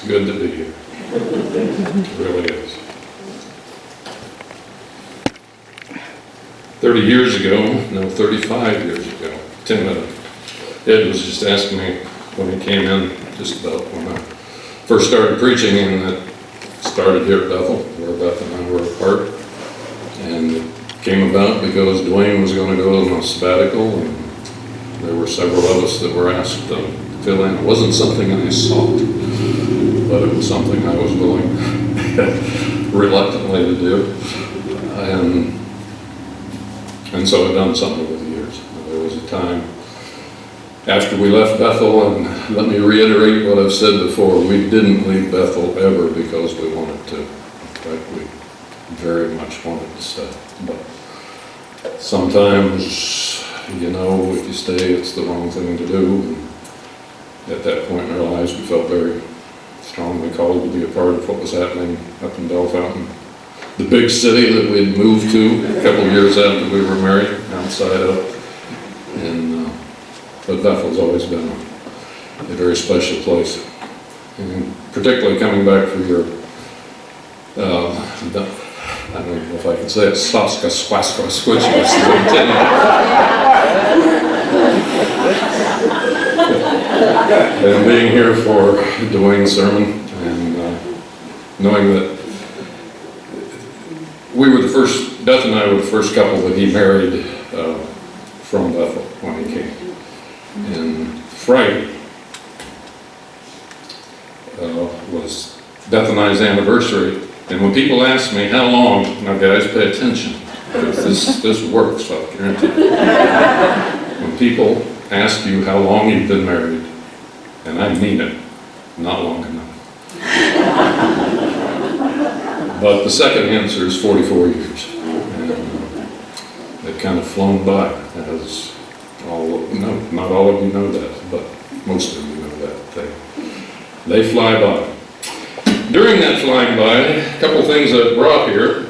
good to be here. It really is. 30 years ago, no, 35 years ago, Ed was just asking me when he came in, just about when I first started preaching, and that started here at Bethel, where Beth and I were apart. And it came about because Dwayne was going to go on a sabbatical, and there were several of us that were asked to fill in. It wasn't something I sought, but it was something I was willing, reluctantly to do. And so I've done something over the years. There was a time after we left Bethel, and let me reiterate what I've said before, we didn't leave Bethel ever because we wanted to. In fact, we very much wanted to stay. But sometimes, you know, if you stay, it's the wrong thing to do. And at that point in our lives, we felt very strongly called to be a part of what was happening up in Bellefontaine, the big city that we'd moved to a couple of years after we were married, outside of. But Bethel's always been a very special place. And particularly coming back for your, I don't know if I can say it, Slaska Swaska Switchmas. And being here for Dwayne's sermon, and knowing that we were the first, Beth and I were the first couple that he married from Bethel when he came. And Friday was Beth and I's anniversary. And when people ask me how long, now guys, pay attention, because this works, I'll guarantee you. When people ask you how long you've been married, and I mean it, not long enough. But the second answer is 44 years. And they've kind of flown by, as not all of you know that, but most of you know that. They fly by. During that flying by, a couple things I've brought here.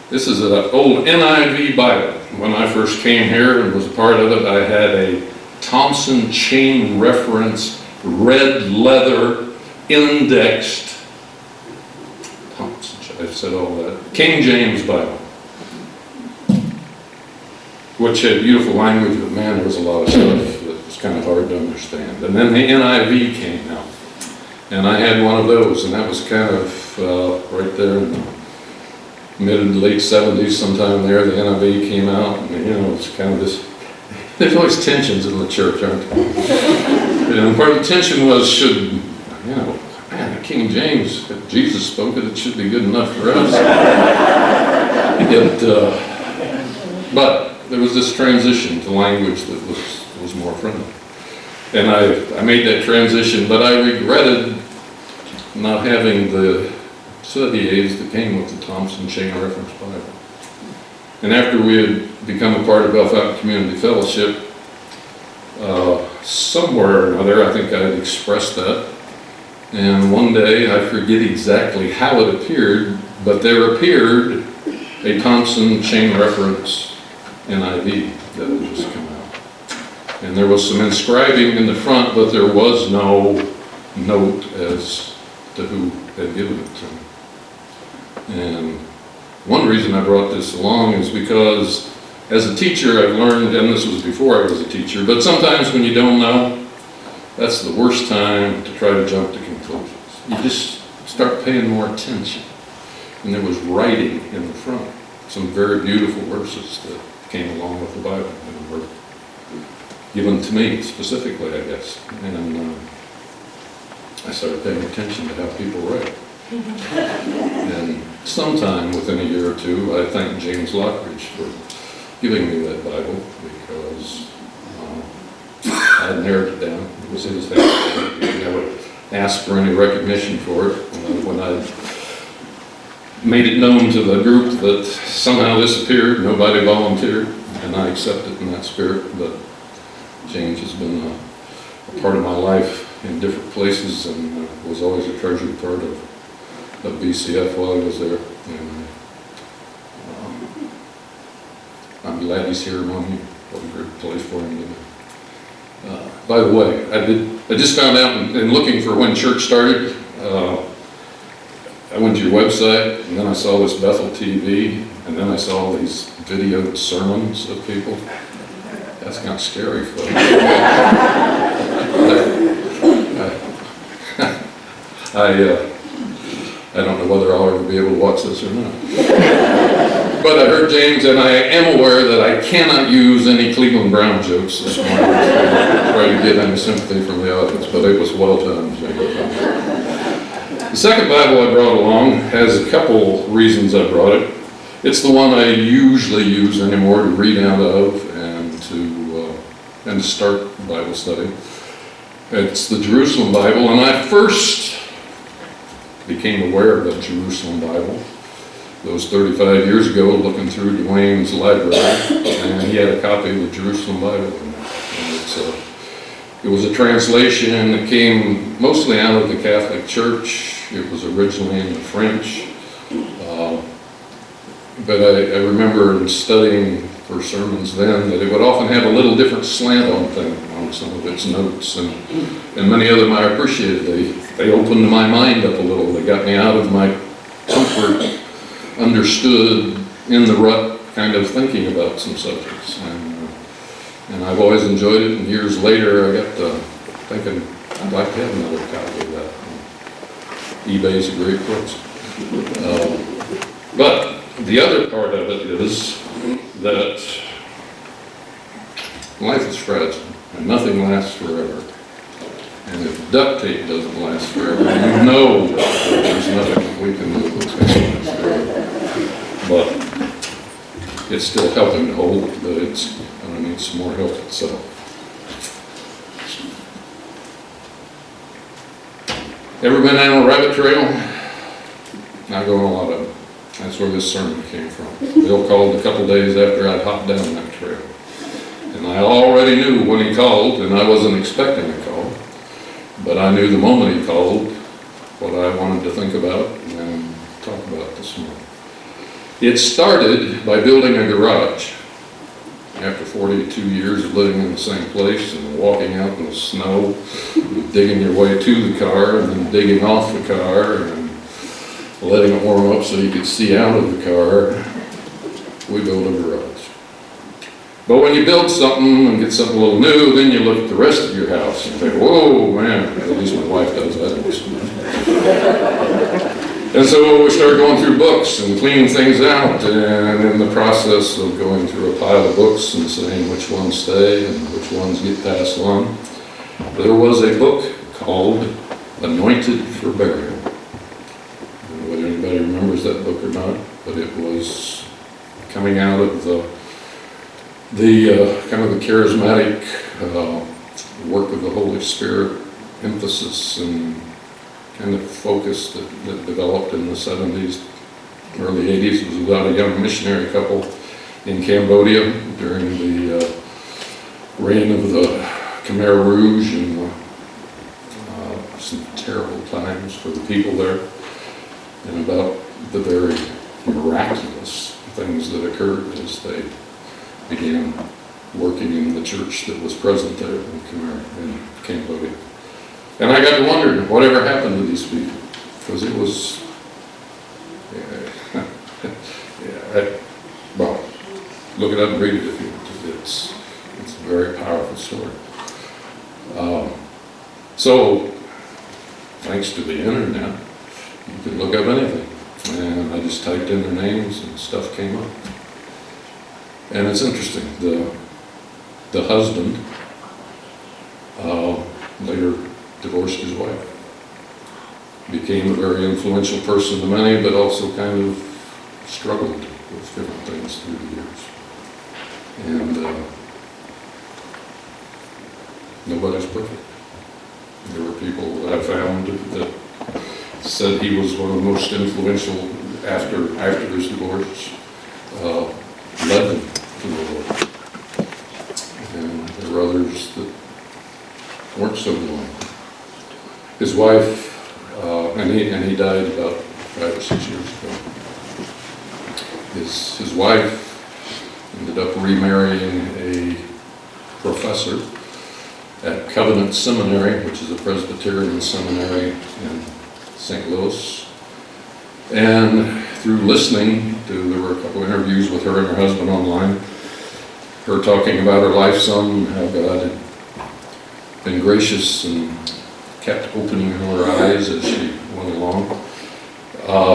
This is an old NIV Bible. When I first came here and was a part of it, I had a Thompson chain reference, red leather, indexed, Thompson, I've said all that, King James Bible, which had beautiful language, but man, there was a lot of stuff that was kind of hard to understand. And then the NIV came out, and I had one of those, and that was kind of right there in the mid and late 70s, sometime there, the NIV came out, and you know, it's kind of this, there's always tensions in the church, aren't there? And part of the tension was, should, you know, man, King James, if Jesus spoke it, it should be good enough for us. But there was this transition to language that was more friendly. And I made that transition, but I regretted not having the study aids that came with the Thompson Chain Reference Bible. And after we had become a part of Bellefontaine Community Fellowship, somewhere or another, I think I had expressed that. And one day, I forget exactly how it appeared, but there appeared a Thompson Chain Reference NIV that had just come out. And there was some inscribing in the front, but there was no note as to who had given it to me. And one reason I brought this along is because as a teacher I've learned, and this was before I was a teacher, but sometimes when you don't know, that's the worst time to try to jump to conclusions. You just start paying more attention. And there was writing in the front, some very beautiful verses that came along with the Bible and were given to me specifically, I guess. And I started paying attention to how people write. And sometime within a year or two, I thanked James Lockridge for giving me that Bible, because I had narrowed it down. It was his hand. I never asked for any recognition for it. When I made it known to the group that somehow this appeared, nobody volunteered, and I accept it in that spirit. But James has been a part of my life in different places, and was always a treasured part of BCF while I was there. And I'm glad he's here among you. What a great place for him to be. By the way, I did I just found out in looking for when church started, I went to your website, and then I saw this Bethel TV, and then I saw these videoed sermons of people. That's kind of scary, folks. I don't know whether I'll ever be able to watch this or not. But I heard James, and I am aware that I cannot use any Cleveland Brown jokes this morning to try to get any sympathy from the audience, but it was well done, James. The second Bible I brought along has a couple reasons I brought it. It's the one I usually use anymore to read out of and to start Bible study. It's the Jerusalem Bible, and I first became aware of the Jerusalem Bible those 35 years ago, looking through Dwayne's library, and he had a copy of the Jerusalem Bible in there. And it was a translation that came mostly out of the Catholic Church. It was originally in French. But I remember in studying for sermons then that it would often have a little different slant on some of its notes, and many of them I appreciated. They opened my mind up a little. They got me out of my comfort, understood, in the rut kind of thinking about some subjects. And I've always enjoyed it, and years later I got to thinking I'd like to have another copy of that. eBay's a great place. But the other part of it is that life is fragile and nothing lasts forever. And if duct tape doesn't last forever, you know that there's nothing we can do that's going to last forever. But it's still helping to hold, but it's going to need some more help itself. Ever been on a rabbit trail? I go on a lot of them. That's where this sermon came from. Bill called a couple days after I'd hopped down that trail. And I already knew when he called, and I wasn't expecting a call, but I knew the moment he called what I wanted to think about and talk about this morning. It started by building a garage. After 42 years of living in the same place and walking out in the snow, digging your way to the car and then digging off the car and letting it warm up so you could see out of the car, we built a garage. But when you build something and get something a little new, then you look at the rest of your house and think, whoa, man, at least my wife does that. And so we started going through books and cleaning things out, and in the process of going through a pile of books and saying which ones stay and which ones get passed on, there was a book called Anointed for Burial. I don't know whether anybody remembers that book or not, but it was coming out of the kind of the charismatic work of the Holy Spirit, emphasis and kind of focus that developed in the 70s, early 80s. It was about a young missionary couple in Cambodia during the reign of the Khmer Rouge, and some terrible times for the people there, and about the very miraculous things that occurred as they began working in the church that was present there in Cambodia. And I got to wondering, whatever happened to these people? Because it was, well, look it up and read it if you want to. It's a very powerful story. So, thanks to the internet, you can look up anything. And I just typed in their names and stuff came up. And it's interesting, the husband later divorced his wife. Became a very influential person to many, but also kind of struggled with different things through the years. And nobody's perfect. There were people that I found that said he was one of the most influential after his divorce, led them to the Lord. And there were others that weren't so willing. His wife, and he died about 5 or 6 years ago. His wife ended up remarrying a professor at Covenant Seminary, which is a Presbyterian seminary in St. Louis. And through listening to, there were a couple of interviews with her and her husband online, her talking about her life some, how God had been gracious and kept opening her eyes as she went along.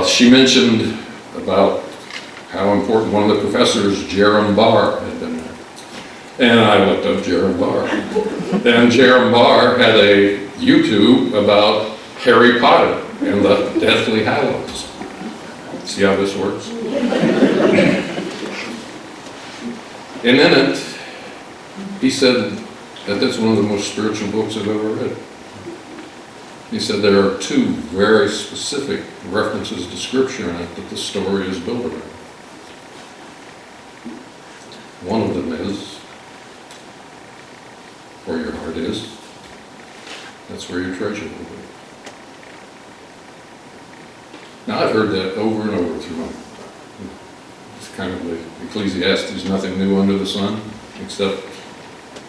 She mentioned about how important one of the professors, Jerram Barr, had been there. And I looked up Jerram Barr. And Jerram Barr had a YouTube about Harry Potter and the Deathly Hallows. See how this works? And in it, he said that that's one of the most spiritual books I've ever read. He said there are two very specific references to Scripture in it that the story is built around. One of them is, where your heart is, that's where your treasure will be. Now I've heard that over and over through my, it's kind of like Ecclesiastes, nothing new under the sun, except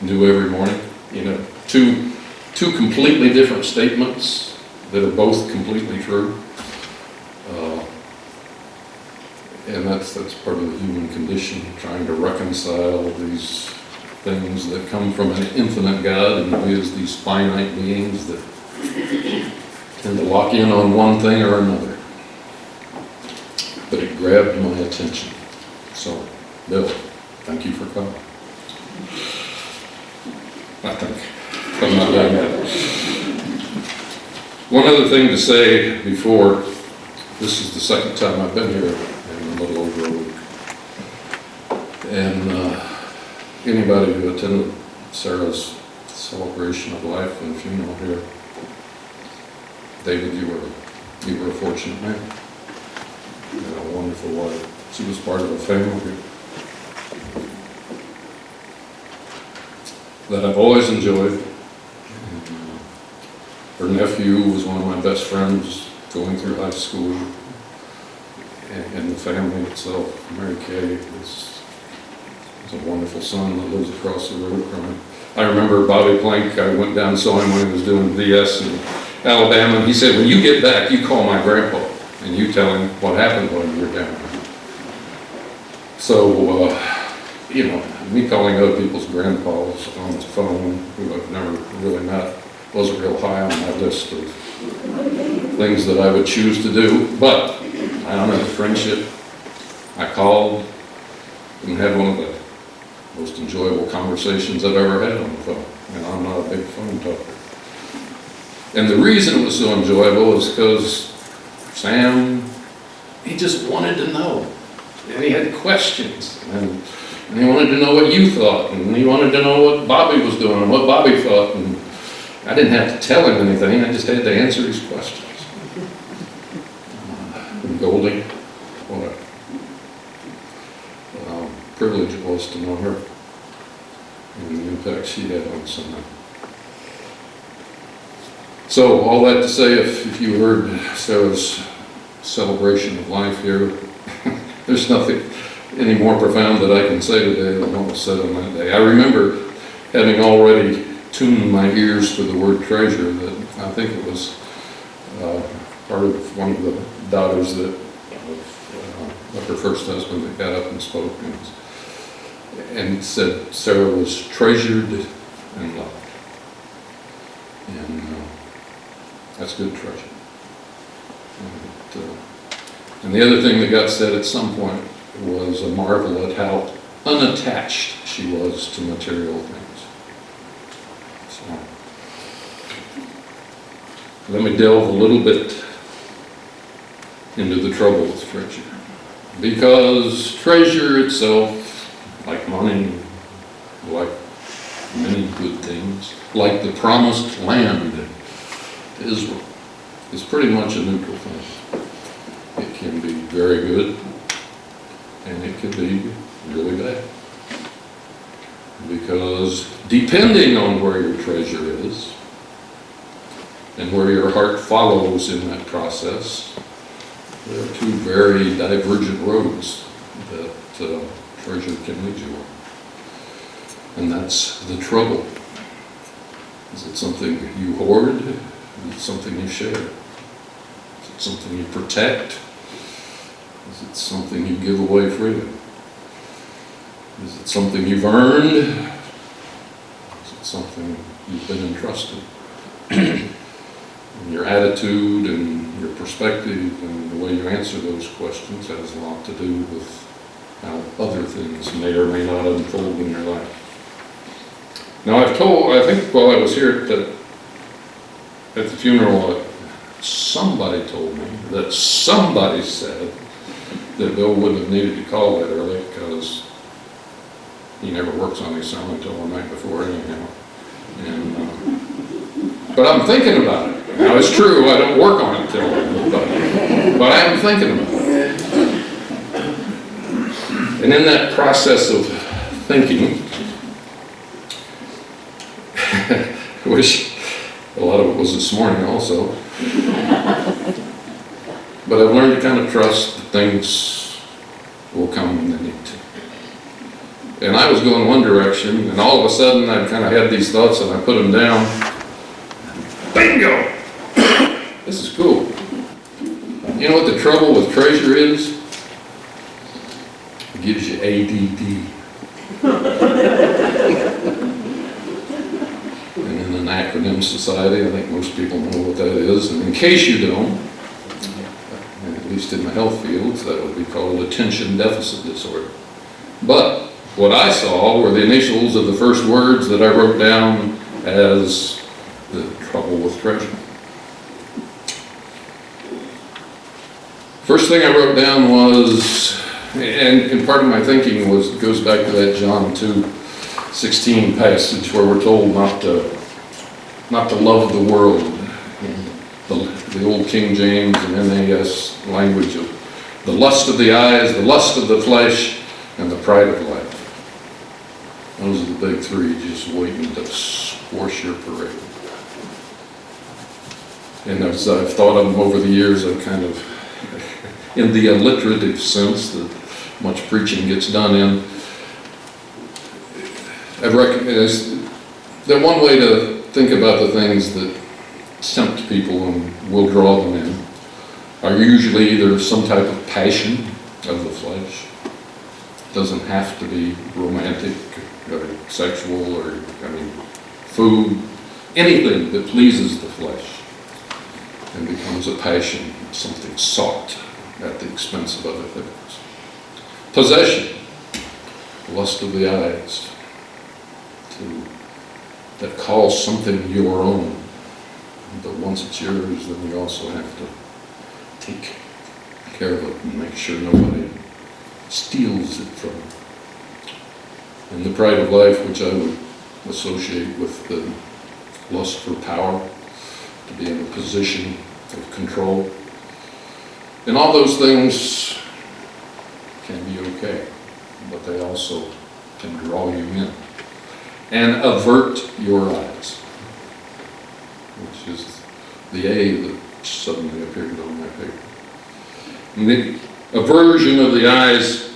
new every morning. You know, two completely different statements that are both completely true. And that's part of the human condition, trying to reconcile these things that come from an infinite God and we as these finite beings that tend to lock in on one thing or another. But it grabbed my attention. So, Bill, thank you for coming. I think I'm not done yet. One other thing to say before, this is the second time I've been here in a little over a week. And anybody who attended Sarah's celebration of life and funeral here, David, you were a fortunate man. You had a wonderful wife. She was part of a family that I've always enjoyed. Her nephew was one of my best friends going through high school. And the family itself, Mary Kay, is a wonderful son that lives across the road from me. I remember Bobby Plank, I went down and saw him when he was doing VS in Alabama, and he said, when you get back, you call my grandpa, and you tell him what happened while you were down there. So, you know, me calling other people's grandpas on the phone, who I've never really met, wasn't real high on my list of things that I would choose to do, but I honored the friendship. I called and had one of the most enjoyable conversations I've ever had on the phone. And I'm not a big phone talker. And the reason it was so enjoyable is because Sam, he just wanted to know. And he had questions. And he wanted to know what you thought. And he wanted to know what Bobby was doing and what Bobby thought. And I didn't have to tell him anything. I just had to answer his questions. Goldie, what a privilege it was to know her and the impact she had on someone. So all that to say, if you heard Sarah's celebration of life here, there's nothing any more profound that I can say today than what was said on that day. I remember having already tuned my ears to the word treasure, that I think it was part of one of the daughters that of her first husband that got up and spoke and said Sarah was treasured and loved. And that's good treasure. And the other thing that got said at some point was a marvel at how unattached she was to material things. So let me delve a little bit into the trouble with treasure. Because treasure itself, like money, like many good things, like the promised land to Israel, is pretty much a neutral thing. It can be very good, and it can be really bad. Because depending on where your treasure is, and where your heart follows in that process, there are two very divergent roads that treasure can lead you on. And that's the trouble Is it something you hoard? Is it something you share? Is it something you protect? Is it something you give away freely? Is it something you've earned? Is it something you've been entrusted? And your attitude and your perspective and the way you answer those questions has a lot to do with how other things may or may not unfold in your life. Now I think while I was here at the funeral, somebody told me that somebody said that Bill wouldn't have needed to call that early because he never works on his sermon until the night before anyhow. But I'm thinking about it. Now it's true, I don't work on it till then, but I am thinking about it. And in that process of thinking, I wish a lot of it was this morning also, but I've learned to kind of trust that things will come when they need to. And I was going one direction, and all of a sudden I kind of had these thoughts and I put them down. Bingo! This is cool. You know what the trouble with treasure is? It gives you ADD. And in an acronym society, I think most people know what that is. And in case you don't, at least in the health fields, that would be called attention deficit disorder. But what I saw were the initials of the first words that I wrote down as the trouble with treasure. First thing I wrote down was, and part of my thinking goes back to that John 2:16 passage where we're told not to love the world. The old King James and NAS language of the lust of the eyes, the lust of the flesh, and the pride of life. Those are the big three just waiting to squash your parade. And as I've thought of them over the years, I've kind of, in the alliterative sense that much preaching gets done in, I've recognized that one way to think about the things that tempt people and will draw them in are usually either some type of passion of the flesh. It doesn't have to be romantic or sexual or, food, anything that pleases the flesh and becomes a passion, something sought at the expense of other things. Possession, lust of the eyes, that calls something your own, but once it's yours, then you also have to take care of it and make sure nobody steals it from you. And the pride of life, which I would associate with the lust for power, to be in a position of control. And all those things can be okay, but they also can draw you in and avert your eyes, which is the A that suddenly appeared on my paper. And the aversion of the eyes,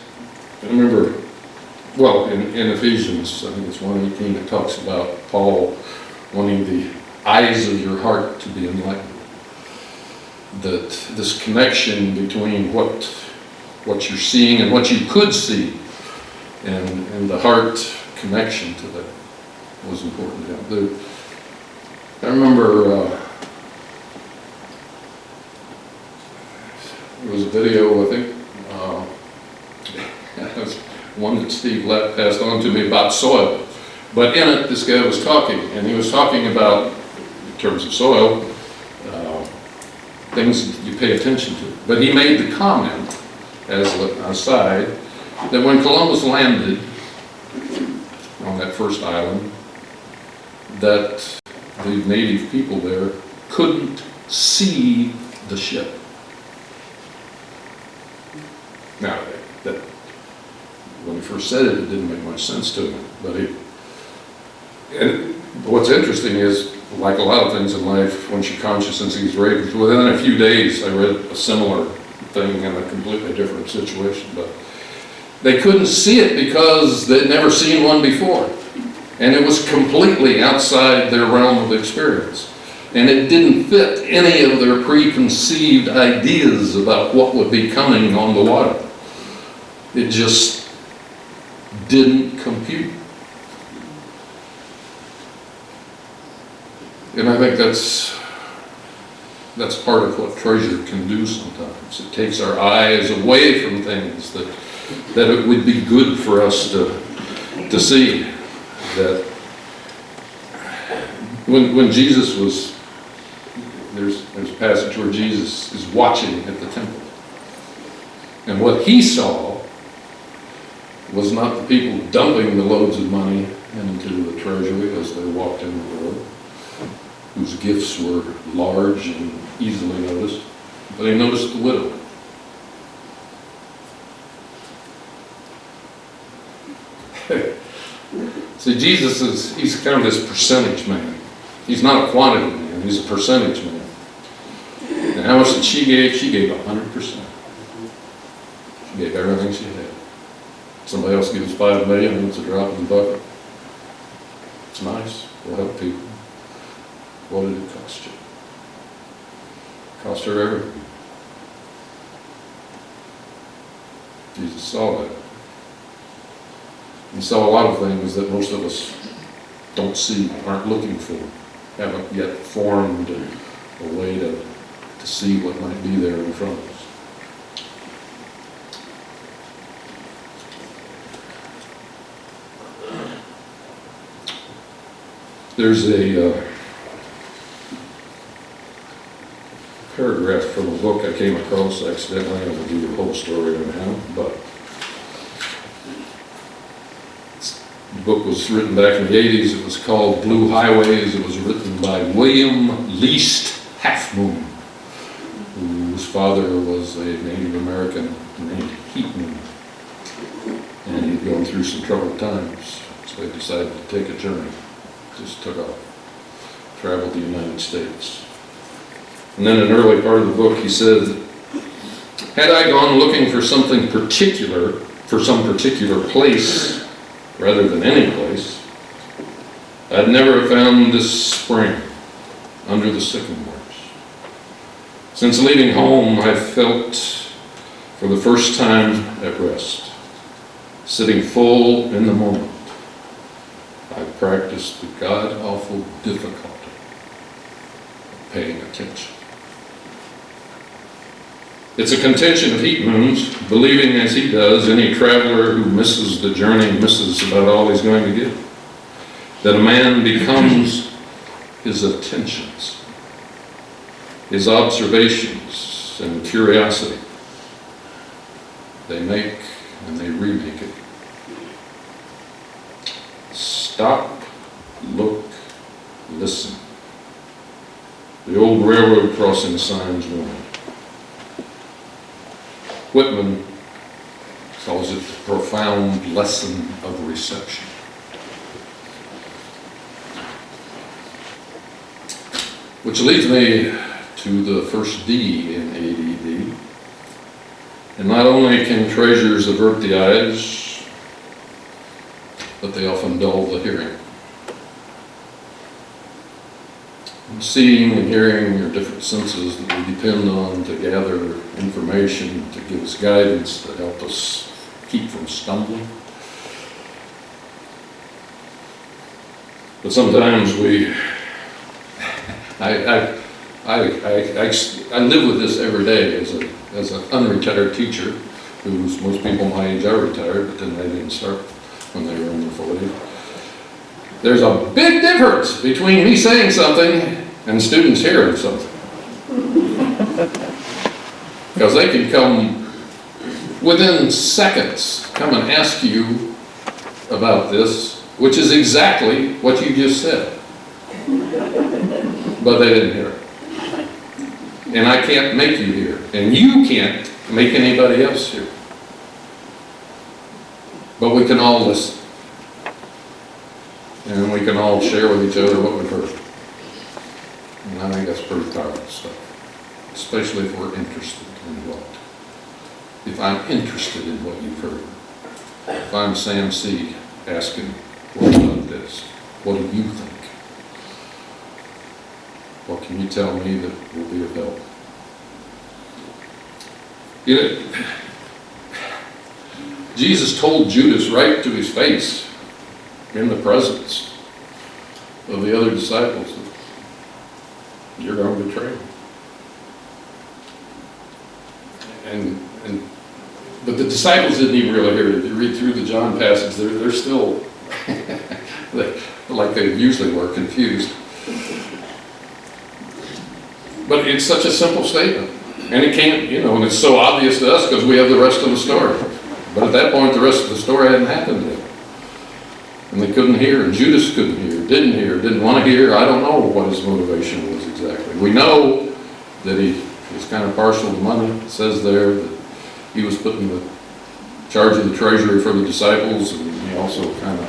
I remember, well, in Ephesians, I think it's 1:18, it talks about Paul wanting the eyes of your heart to be enlightened. That this connection between what you're seeing and what you could see, and the heart connection to that was important to him. I remember there was a video, I think, it was one that Steve Lett passed on to me about soil. But in it, this guy was talking, and he was talking about, in terms of soil, things that you pay attention to. But he made the comment, as an aside, that when Columbus landed on that first island, that the native people there couldn't see the ship. Now, that when he first said it, it didn't make much sense to him. And what's interesting is, like a lot of things in life, once your consciousness is raised, within a few days I read a similar thing in a completely different situation. But they couldn't see it because they'd never seen one before. And it was completely outside their realm of experience. And it didn't fit any of their preconceived ideas about what would be coming on the water. It just didn't compute. And I think that's part of what treasure can do sometimes. It takes our eyes away from things that it would be good for us to see. That when Jesus was, there's a passage where Jesus is watching at the temple. And what he saw was not the people dumping the loads of money into the treasury as they walked in the door, whose gifts were large and easily noticed, but he noticed the widow. See, Jesus he's kind of this percentage man. He's not a quantity man, he's a percentage man. And how much did she give? She gave 100%. She gave everything she had. Somebody else gives $5 million and it's a drop in the bucket. It's nice, we'll help people. What did it cost you? It cost her everything. Jesus saw that. He saw a lot of things that most of us don't see, aren't looking for, haven't yet formed a way to see what might be there in front of us. There's a paragraph from a book I came across accidentally. I won't give you the whole story right now, but the book was written back in the 80s. It was called Blue Highways. It was written by William Least Half Moon, whose father was a Native American named Heat Moon. And he'd gone through some troubled times, so they decided to take a journey. Just took off, traveled the United States. And then in an early part of the book he said, had I gone looking for something particular, for some particular place, rather than any place, I'd never have found this spring under the sycamores. Since leaving home, I've felt for the first time at rest, sitting full in the moment. I've practiced the god-awful difficulty of paying attention. It's a contention of Heat Moon's, believing as he does, any traveler who misses the journey misses about all he's going to get. That a man becomes his attentions, his observations and curiosity. They make and they remake it. Stop, look, listen. The old railroad crossing signs warn. Whitman calls it the profound lesson of reception. Which leads me to the first D in ADD. And not only can treasures avert the eyes, but they often dull the hearing. And seeing and hearing are different senses that we depend on to gather information, to give us guidance, to help us keep from stumbling. But sometimes I live with this every day as an unretired teacher, who's most people my age are retired, but then they didn't start when they were in their 40s. There's a big difference between me saying something and students hearing something. Because they can come within seconds, come and ask you about this, which is exactly what you just said. But they didn't hear it. And I can't make you hear. And you can't make anybody else hear. But we can all listen. And we can all share with each other what we've heard. And I think that's pretty powerful stuff. Especially if we're interested in what. If I'm interested in what you've heard. If I'm Sam C. asking what God did. is. What do you think? What can you tell me that will be of help? You know, Jesus told Judas right to his face, in the presence of the other disciples, that you're going to betray him. But the disciples didn't even really hear it. If you read through the John passage, they're still, like they usually were, confused. But it's such a simple statement. And it can't, and it's so obvious to us because we have the rest of the story. But at that point, the rest of the story hadn't happened yet. And they couldn't hear, and Judas couldn't hear, didn't want to hear. I don't know what his motivation was exactly. We know that he was kind of partial to money. It says there that he was put in the charge of the treasury for the disciples, and he also kind of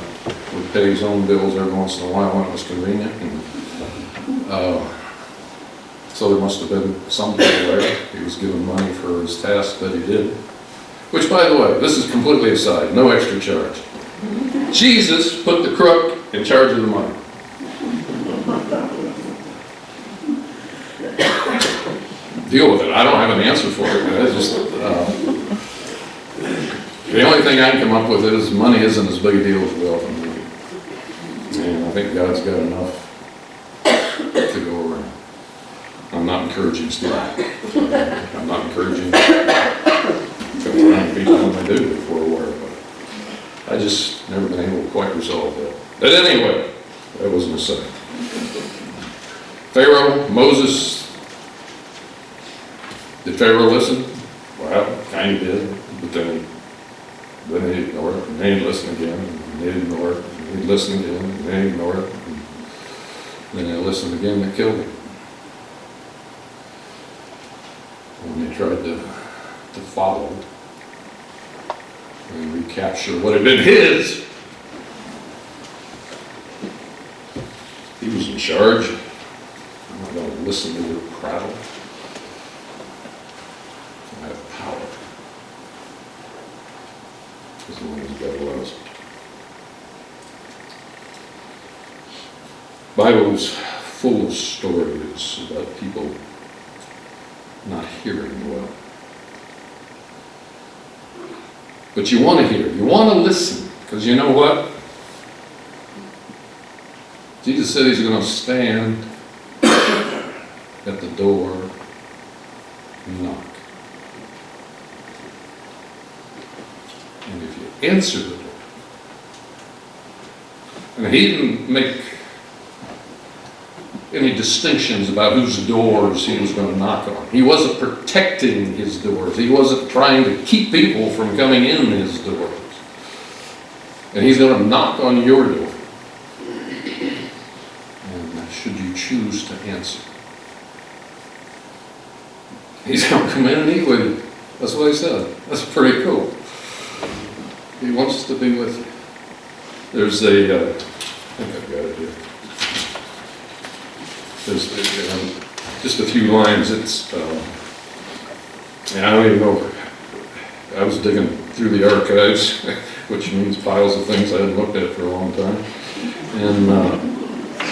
would pay his own bills every once in a while when it was convenient. And, so there must have been some people there. He was given money for his task that he did. Which, by the way, this is completely aside, no extra charge. Jesus put the crook in charge of the money. Deal with it. I don't have an answer for it. I just, the only thing I can come up with is money isn't as big a deal as we often think. And I think God's got enough to go around. I'm not encouraging stealing. I'm not encouraging going around people when they do if we're aware of it. I just never been able to quite resolve that. But anyway, that was an aside. Pharaoh, Moses, did Pharaoh listen? Well, kind of did, but then he ignored it, and then he'd listen again, and then he'd ignore it, and he'd listen again, and then he'd ignore it, and then he'd listen again, and killed him. When they tried to follow and recapture what had been his, he was in charge. I'm not going to listen to your prattle. I have power. As long as God allows it. The Bible is full of stories about people not hearing well. But you want to hear, you want to listen, because you know what? Jesus said he's going to stand at the door and knock. And if you answer the door, and he didn't make any distinctions about whose doors he was going to knock on. He wasn't protecting his doors. He wasn't trying to keep people from coming in his doors. And he's going to knock on your door. And should you choose to answer, he's going to come in and eat with you. That's what he said. That's pretty cool. He wants to be with you. There's I think I've got it here. There's just a few lines. It's, I don't even know. I was digging through the archives, which means piles of things I hadn't looked at for a long time, and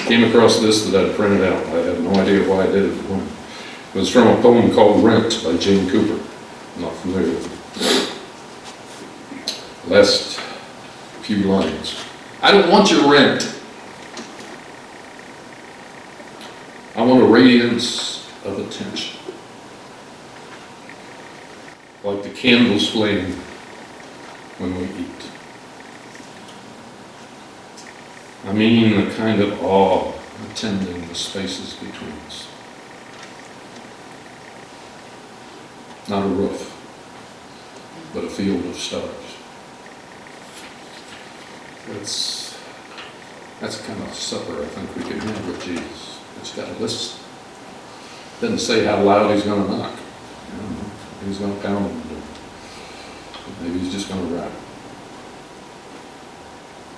came across this that I'd printed out. I have no idea why I did it. It was from a poem called Rent by Jane Cooper. I'm not familiar with it. Last few lines. I don't want your rent. I want a radiance of attention, like the candle's flame when we eat. I mean the kind of awe attending the spaces between us. Not a roof, but a field of stars. That's the kind of supper I think we can have with Jesus. Just got to listen. Doesn't say how loud he's going to knock. He's going to pound on the door. Maybe he's just going to rap.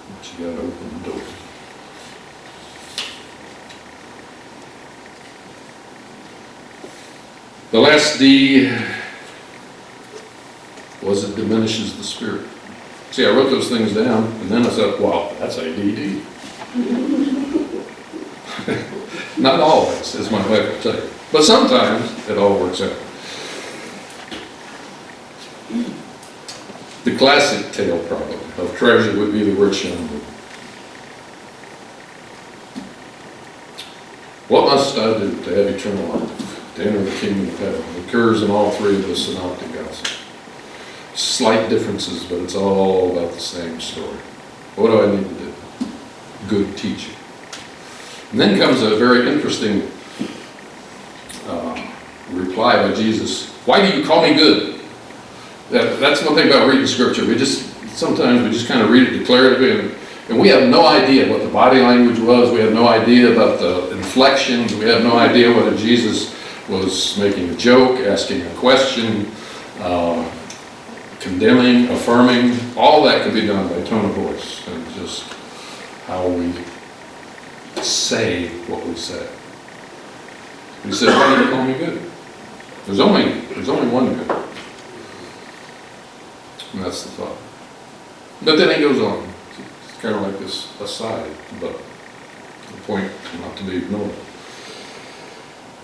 But you got to open the door. The last D was it diminishes the spirit. See, I wrote those things down, and then I said, wow, that's ADD. Not always, as my wife will tell you. But sometimes it all works out. The classic tale, probably, of treasure would be the rich young ruler. What must I do to have eternal life, to enter the kingdom of heaven? It occurs in all three of the synoptic gospels. Slight differences, but it's all about the same story. What do I need to do? Good teaching. And then comes a very interesting reply by Jesus. Why do you call me good? That's one thing about reading Scripture. Sometimes we just kind of read it declaratively, and we have no idea what the body language was. We have no idea about the inflections. We have no idea whether Jesus was making a joke, asking a question, condemning, affirming. All that could be done by tone of voice and just how we say what we say. He said, why do you call me good? There's only one good. And that's the thought. But then he goes on. It's kind of like this aside, but the point not to be ignored.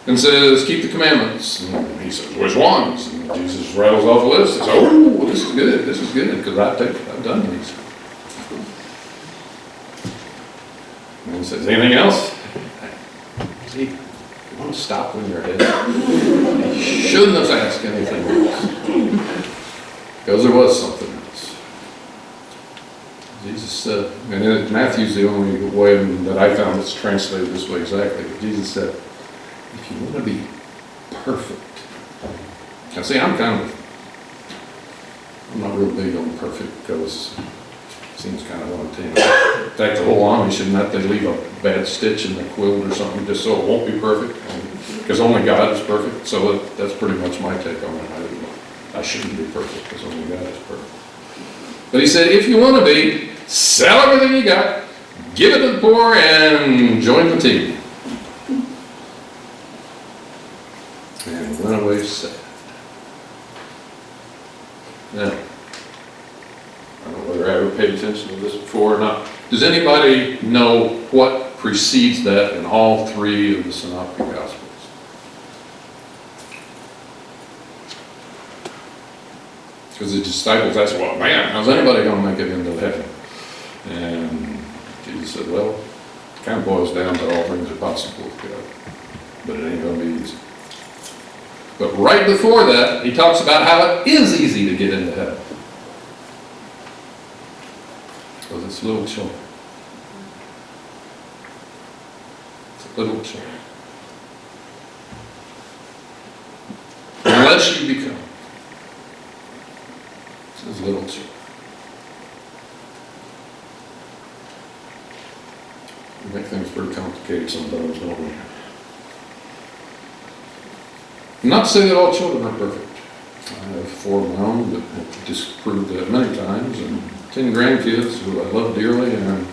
And says, keep the commandments. And he says, which ones? And Jesus rattles off a list. He says, oh, this is good, because I've done these. And he says, anything else? See, you want to stop when you're ahead. You shouldn't have asked anything else. Because there was something else. Jesus said, and Matthew's the only way that I found it's translated this way exactly, but Jesus said, if you want to be perfect. Now see, I'm not real big on perfect, because it seems kind of unattainable. In fact, the whole army shouldn't have to leave a bad stitch in the quilt or something just so it won't be perfect, because only God is perfect. So that's pretty much my take on it. I shouldn't be perfect, because only God is perfect. But he said, if you want to be, sell everything you got, give it to the poor, and join the team. And went away sad. Now, I don't know whether I ever paid attention to this before or not. Does anybody know what precedes that in all three of the Synoptic Gospels? Because the disciples asked, well, man, how's anybody going to make it into heaven? And Jesus said, well, it kind of boils down to all things are possible with God. But it ain't going to be easy. But right before that, he talks about how it is easy to get into heaven. Because it's little children. It's little children. Unless you become as little children. We make things pretty complicated sometimes, don't we? Not to say that all children are perfect. I have 4 of my own that have disproved that many times, and 10 grandkids who I love dearly and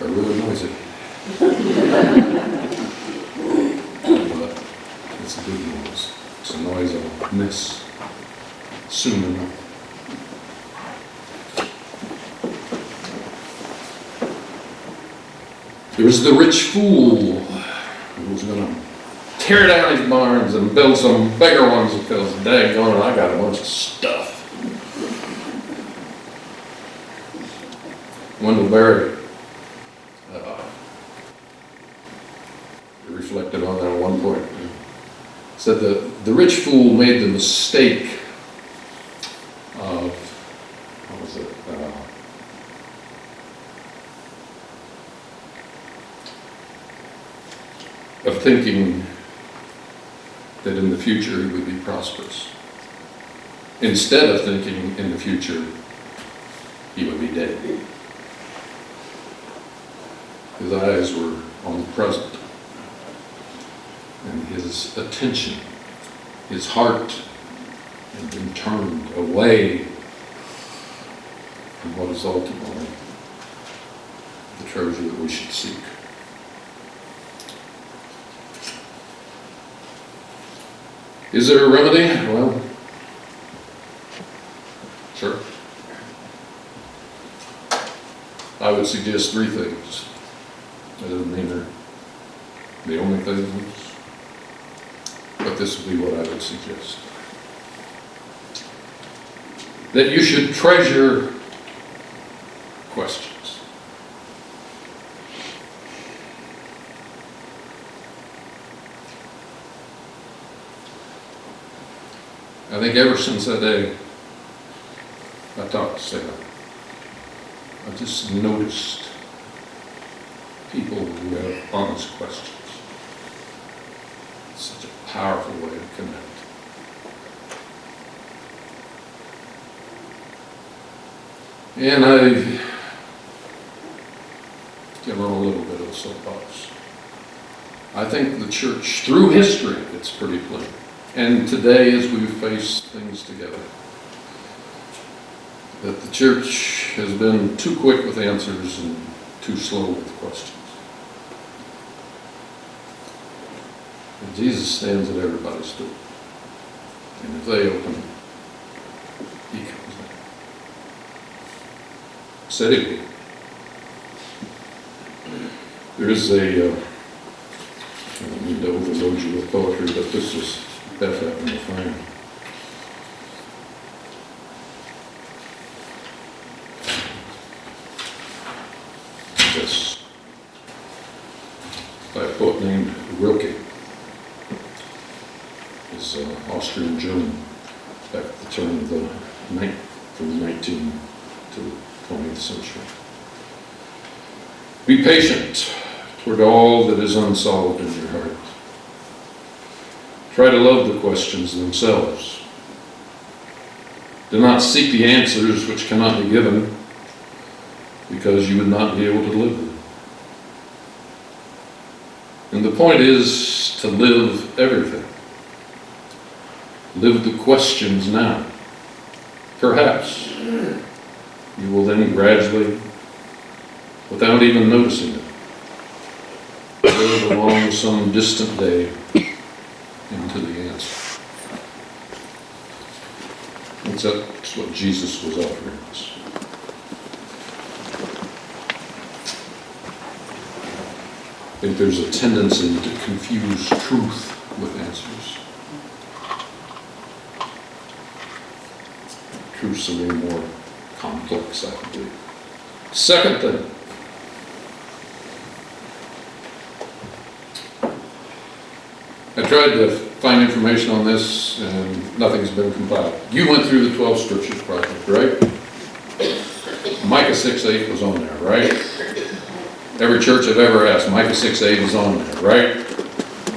are really noisy. But it's a good noise. It's a noise I'll miss soon enough. There's the rich fool who's going to tear down his barns and build some bigger ones because, daggone it, I got a bunch of stuff. Wendell Berry reflected on that at one point. Said the rich fool made the mistake of, what was it? Of thinking that in the future he would be prosperous, instead of thinking in the future he would be dead. His eyes were on the present, and his attention, his heart had been turned away from what is ultimately the treasure that we should seek. Is there a remedy? Well, sure. I would suggest three things. That doesn't mean they're the only things, but this would be what I would suggest. That you should treasure questions. I think ever since that day I talked to Sarah, I've just noticed people who have honest questions. It's such a powerful way to connect. And I get on a little bit of a soapbox. I think the church, through history, it's pretty plain. And today, as we face things together, that the church has been too quick with answers and too slow with questions. And Jesus stands at everybody's door. And if they open it, he comes in. Said he would. There is a, I don't mean to overload you with poetry, but this is Beth happened to find. This by a poet named Rilke. He's Austrian German back at the turn of the from the 19th to the 20th century. Be patient toward all that is unsolved in your heart. Try to love the questions themselves. Do not seek the answers which cannot be given, because you would not be able to live them. And the point is to live everything. Live the questions now. Perhaps you will then gradually, without even noticing it, live along some distant day into the answer. That's what Jesus was offering us. I think there's a tendency to confuse truth with answers. Truth's a little more complex, I believe. Second thing. I tried to find information on this, and nothing's been compiled. You went through the 12 Scriptures project, right? Micah 6:8 was on there, right? Every church I've ever asked, Micah 6:8 is on there, right?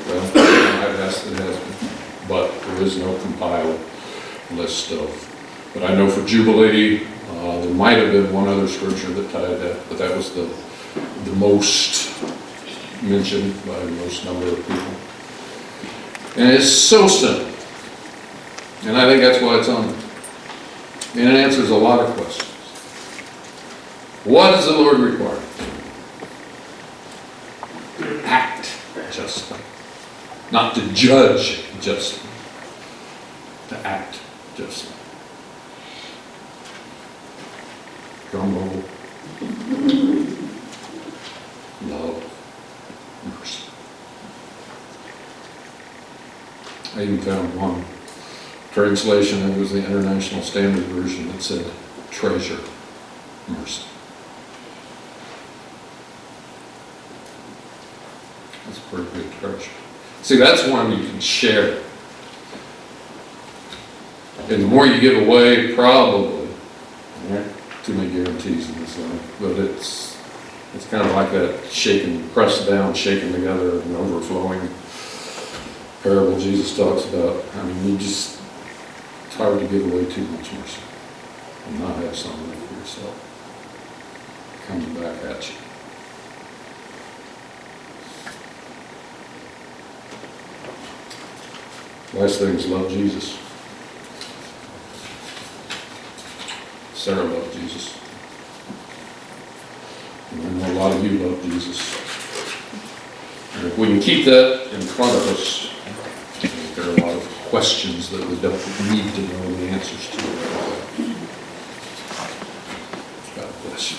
Well, I've asked it has been, but there is no compiled list of. But I know for Jubilee, there might have been one other scripture that tied that, but that was the most mentioned by the most number of people. And it's so simple. And I think that's why it's on there. And it answers a lot of questions. What does the Lord require? To act justly. Not to judge justly. To act justly. Drum roll. Love. Mercy. I even found one translation, it was the International Standard Version, that said, treasure mercy. That's a pretty good treasure. See, that's one you can share. And the more you give away, probably, there aren't too many guarantees in this life, but it's kind of like that shaken, pressed down, shaken together, and overflowing parable Jesus talks about. I mean, it's hard to give away too much mercy and not have some of it for yourself. It comes back at you. Last thing is love Jesus. Sarah loved Jesus. And I know a lot of you love Jesus. And if we can keep that in front of us, there are a lot of questions that we don't need to know the answers to. God bless you.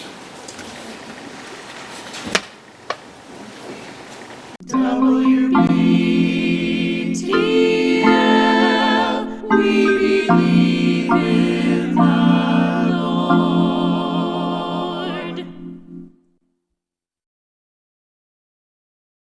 ETL, we believe in